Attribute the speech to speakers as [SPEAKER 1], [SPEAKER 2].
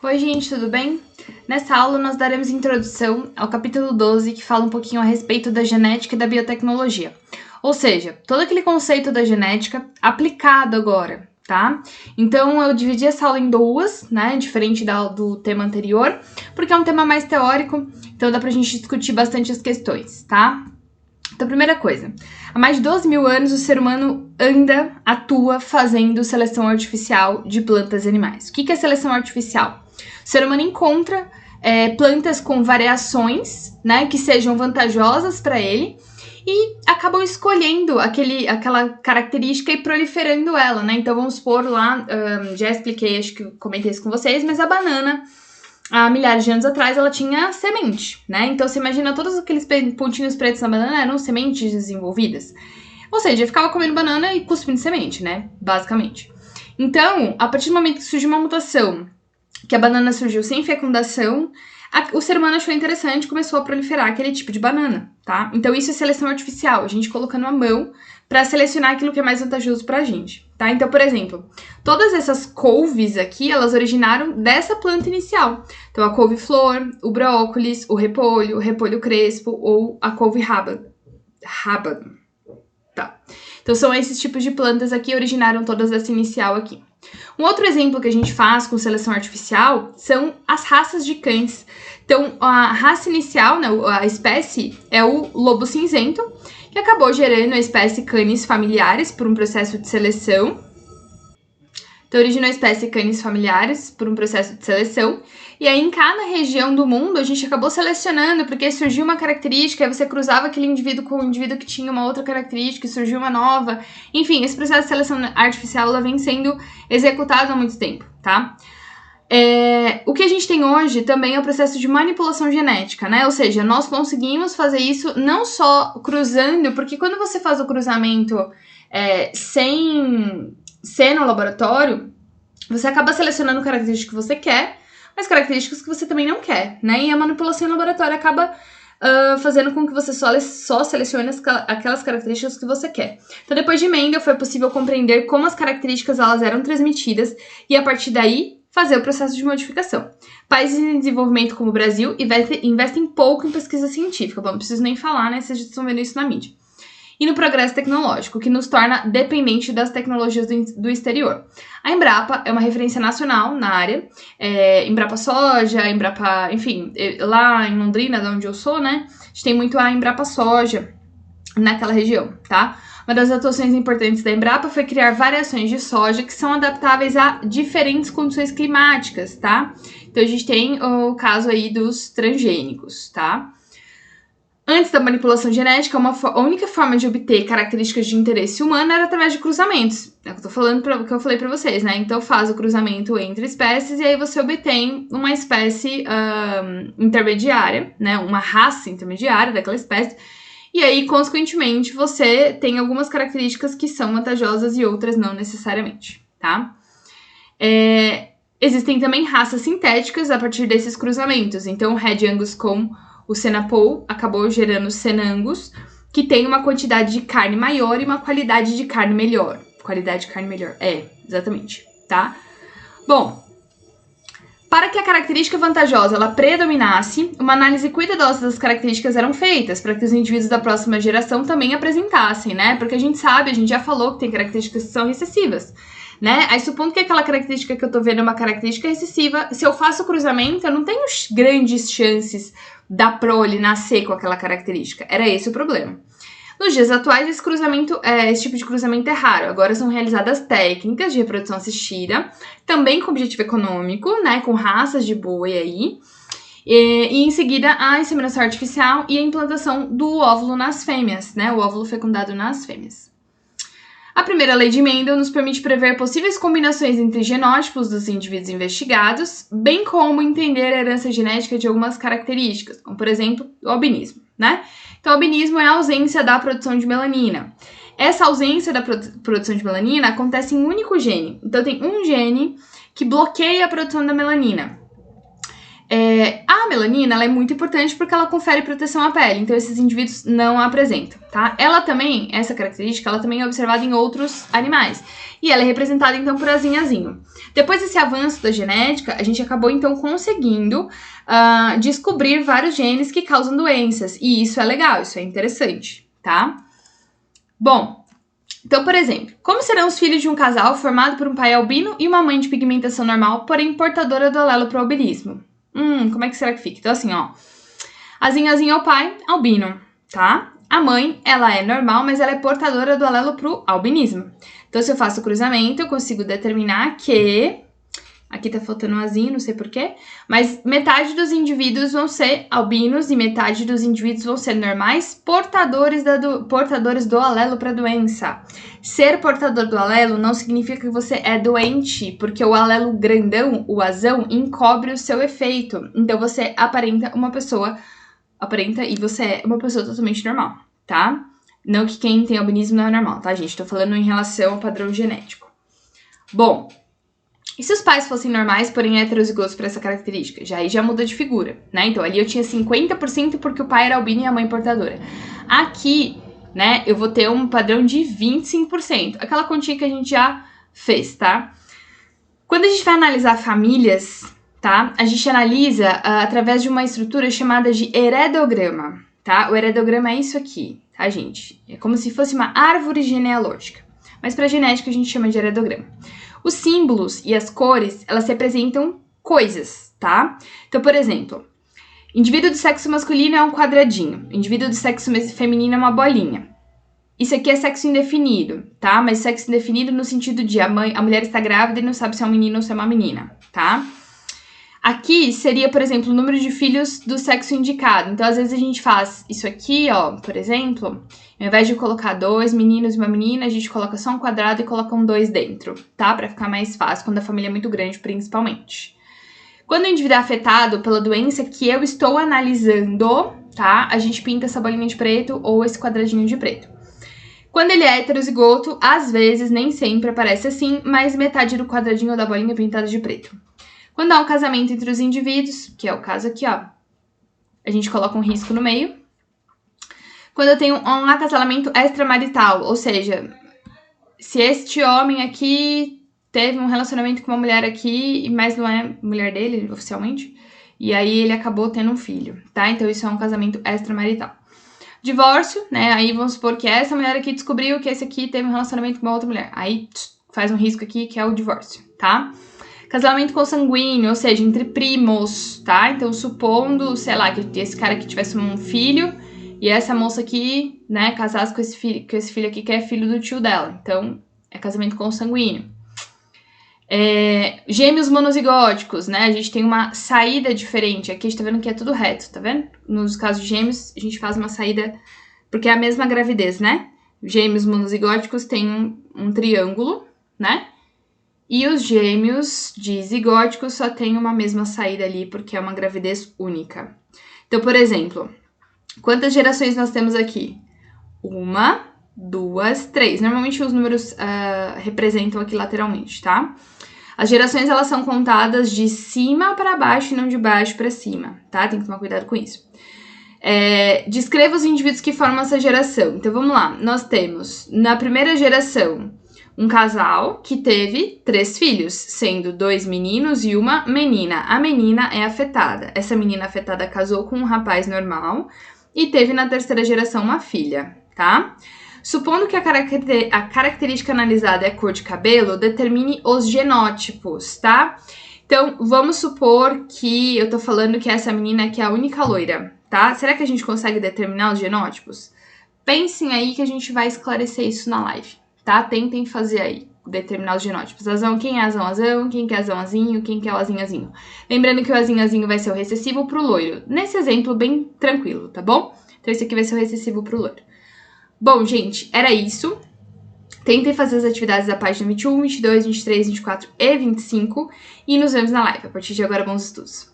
[SPEAKER 1] Oi, gente, tudo bem? Nessa aula, nós daremos introdução ao capítulo 12, que fala um pouquinho a respeito da genética e da biotecnologia. Ou seja, todo aquele conceito da genética aplicado agora, tá? Então, eu dividi essa aula em duas, né? Diferente do tema anterior, porque é um tema mais teórico, então dá pra gente discutir bastante as questões, tá? Então, primeira coisa, há mais de 12 mil anos o ser humano atua fazendo seleção artificial de plantas e animais. O que é seleção artificial? O ser humano encontra plantas com variações, né, que sejam vantajosas para ele e acabam escolhendo aquela característica e proliferando ela, né? Então, vamos supor lá, já expliquei, acho que comentei isso com vocês, mas a banana, há milhares de anos atrás, ela tinha semente, né? Então, você imagina todos aqueles pontinhos pretos na banana eram sementes desenvolvidas. Ou seja, ficava comendo banana e cuspindo semente, né? Basicamente. Então, a partir do momento que surgiu uma mutação, que a banana surgiu sem fecundação, o ser humano achou interessante e começou a proliferar aquele tipo de banana, tá? Então, isso é seleção artificial, a gente colocando a mão para selecionar aquilo que é mais vantajoso pra gente, tá? Então, por exemplo, todas essas couves aqui, elas originaram dessa planta inicial. Então, a couve-flor, o brócolis, o repolho crespo ou a couve rábano. Tá. Então, são esses tipos de plantas aqui que originaram todas essa inicial aqui. Um outro exemplo que a gente faz com seleção artificial são as raças de cães. Então, a raça inicial, né, a espécie, é o lobo cinzento, que acabou gerando a espécie Canis familiaris por um processo de seleção. Então, originou a espécie Canis familiaris por um processo de seleção. E aí, em cada região do mundo, a gente acabou selecionando, porque surgiu uma característica, aí você cruzava aquele indivíduo com um indivíduo que tinha uma outra característica, e surgiu uma nova. Enfim, esse processo de seleção artificial ela vem sendo executado há muito tempo, tá? O que a gente tem hoje também é o processo de manipulação genética, né? Ou seja, nós conseguimos fazer isso não só cruzando, porque quando você faz o cruzamento sem ser no laboratório, você acaba selecionando características que você quer, mas características que você também não quer, né? E a manipulação em laboratório acaba fazendo com que você só selecione aquelas características que você quer. Então, depois de Mendel, foi possível compreender como as características elas eram transmitidas e, a partir daí, fazer o processo de modificação. Países em desenvolvimento como o Brasil investem pouco em pesquisa científica. Bom, não preciso nem falar, né? Vocês já estão vendo isso na mídia. E no progresso tecnológico, que nos torna dependente das tecnologias do exterior. A Embrapa é uma referência nacional na área, Embrapa Soja, Embrapa, enfim, lá em Londrina, de onde eu sou, né, a gente tem muito a Embrapa Soja naquela região, tá? Uma das atuações importantes da Embrapa foi criar variações de soja que são adaptáveis a diferentes condições climáticas, tá? Então, a gente tem o caso aí dos transgênicos, tá? Antes da manipulação genética, a única forma de obter características de interesse humano era através de cruzamentos. É o que eu tô falando, que eu falei pra vocês, né? Então, faz o cruzamento entre espécies e aí você obtém uma espécie intermediária, né? Uma raça intermediária daquela espécie. E aí, consequentemente, você tem algumas características que são vantajosas e outras não necessariamente, tá? Existem também raças sintéticas a partir desses cruzamentos. Então, o Red Angus com o Senapou acabou gerando Senangus, que tem uma quantidade de carne maior e uma qualidade de carne melhor. Qualidade de carne melhor, exatamente, tá? Bom, para que a característica vantajosa ela predominasse, uma análise cuidadosa das características eram feitas para que os indivíduos da próxima geração também apresentassem, né? Porque a gente sabe, a gente já falou que tem características que são recessivas, né? Aí, supondo que aquela característica que eu tô vendo é uma característica recessiva, se eu faço o cruzamento, eu não tenho grandes chances da prole nascer com aquela característica. Era esse o problema. Nos dias atuais, esse tipo de cruzamento é raro. Agora são realizadas técnicas de reprodução assistida, também com objetivo econômico, né, com raças de boi aí, e em seguida a inseminação artificial e a implantação do óvulo nas fêmeas, né, o óvulo fecundado nas fêmeas. A primeira lei de Mendel nos permite prever possíveis combinações entre genótipos dos indivíduos investigados, bem como entender a herança genética de algumas características, como, por exemplo, o albinismo, né? Então, o albinismo é a ausência da produção de melanina. Essa ausência da produção de melanina acontece em um único gene. Então, tem um gene que bloqueia a produção da melanina. A melanina, ela é muito importante porque ela confere proteção à pele, então esses indivíduos não a apresentam, tá? Ela também, essa característica, ela também é observada em outros animais. E ela é representada, então, por azinhazinho. Depois desse avanço da genética, a gente acabou, então, conseguindo descobrir vários genes que causam doenças. E isso é legal, isso é interessante, tá? Bom, então, por exemplo, como serão os filhos de um casal formado por um pai albino e uma mãe de pigmentação normal, porém portadora do alelo pro albinismo? Como é que será que fica? Então, assim, ó. Azinhazinho é o pai, albino, tá? A mãe, ela é normal, mas ela é portadora do alelo pro albinismo. Então, se eu faço o cruzamento, eu consigo determinar que... Aqui tá faltando um azinho, não sei porquê. Mas metade dos indivíduos vão ser albinos e metade dos indivíduos vão ser normais, portadores do alelo para doença. Ser portador do alelo não significa que você é doente, porque o alelo grandão, o azão, encobre o seu efeito. Então, você aparenta e você é uma pessoa totalmente normal, tá? Não que quem tem albinismo não é normal, tá, gente? Tô falando em relação ao padrão genético. Bom... E se os pais fossem normais, porém heterozigotos para essa característica? Já muda de figura, né? Então, ali eu tinha 50% porque o pai era albino e a mãe portadora. Aqui, né, eu vou ter um padrão de 25%. Aquela continha que a gente já fez, tá? Quando a gente vai analisar famílias, tá? A gente analisa através de uma estrutura chamada de heredograma, tá? O heredograma é isso aqui, tá, gente? É como se fosse uma árvore genealógica. Mas para genética a gente chama de heredograma. Os símbolos e as cores, elas representam coisas, tá? Então, por exemplo, indivíduo do sexo masculino é um quadradinho, indivíduo do sexo feminino é uma bolinha. Isso aqui é sexo indefinido, tá? Mas sexo indefinido no sentido de a mulher está grávida e não sabe se é um menino ou se é uma menina, tá? Aqui seria, por exemplo, o número de filhos do sexo indicado. Então, às vezes a gente faz isso aqui, ó, por exemplo... Ao invés de colocar 2 meninos e uma menina, a gente coloca só um quadrado e coloca um 2 dentro, tá? Pra ficar mais fácil, quando a família é muito grande, principalmente. Quando o indivíduo é afetado pela doença que eu estou analisando, tá? A gente pinta essa bolinha de preto ou esse quadradinho de preto. Quando ele é heterozigoto, às vezes, nem sempre aparece assim, mas metade do quadradinho ou da bolinha é pintada de preto. Quando há um casamento entre os indivíduos, que é o caso aqui, ó, a gente coloca um risco no meio. Quando eu tenho um acasalamento extramarital, ou seja, se este homem aqui teve um relacionamento com uma mulher aqui, mas não é mulher dele, oficialmente, e aí ele acabou tendo um filho, tá? Então isso é um casamento extramarital. Divórcio, né? Aí vamos supor que essa mulher aqui descobriu que esse aqui teve um relacionamento com uma outra mulher. Aí faz um risco aqui que é o divórcio, tá? Casamento consanguíneo, ou seja, entre primos, tá? Então supondo, sei lá, que esse cara aqui tivesse um filho... E essa moça aqui, né, casasse com esse filho aqui, que é filho do tio dela. Então, é casamento consanguíneo. Gêmeos monozigóticos, né? A gente tem uma saída diferente. Aqui a gente tá vendo que é tudo reto, tá vendo? Nos casos de gêmeos, a gente faz uma saída... Porque é a mesma gravidez, né? Gêmeos monozigóticos têm um triângulo, né? E os gêmeos dizigóticos só tem uma mesma saída ali, porque é uma gravidez única. Então, por exemplo... Quantas gerações nós temos aqui? 1, 2, 3. Normalmente os números representam aqui lateralmente, tá? As gerações, elas são contadas de cima para baixo e não de baixo para cima, tá? Tem que tomar cuidado com isso. Descreva os indivíduos que formam essa geração. Então, vamos lá. Nós temos, na primeira geração, um casal que teve 3 filhos, sendo 2 meninos e uma menina. A menina é afetada. Essa menina afetada casou com um rapaz normal... E teve na terceira geração uma filha, tá? Supondo que a característica analisada é cor de cabelo, determine os genótipos, tá? Então, vamos supor que eu tô falando que essa menina aqui é a única loira, tá? Será que a gente consegue determinar os genótipos? Pensem aí que a gente vai esclarecer isso na live, tá? Tentem fazer aí, determinar os genótipos. Azão, quem é azão, quem que é azão-azinho, quem que é o azinho-azinho. Lembrando que o azinho-azinho vai ser o recessivo pro loiro. Nesse exemplo, bem tranquilo, tá bom? Então, esse aqui vai ser o recessivo pro loiro. Bom, gente, era isso. Tentem fazer as atividades da página 21, 22, 23, 24 e 25. E nos vemos na live. A partir de agora, bons estudos.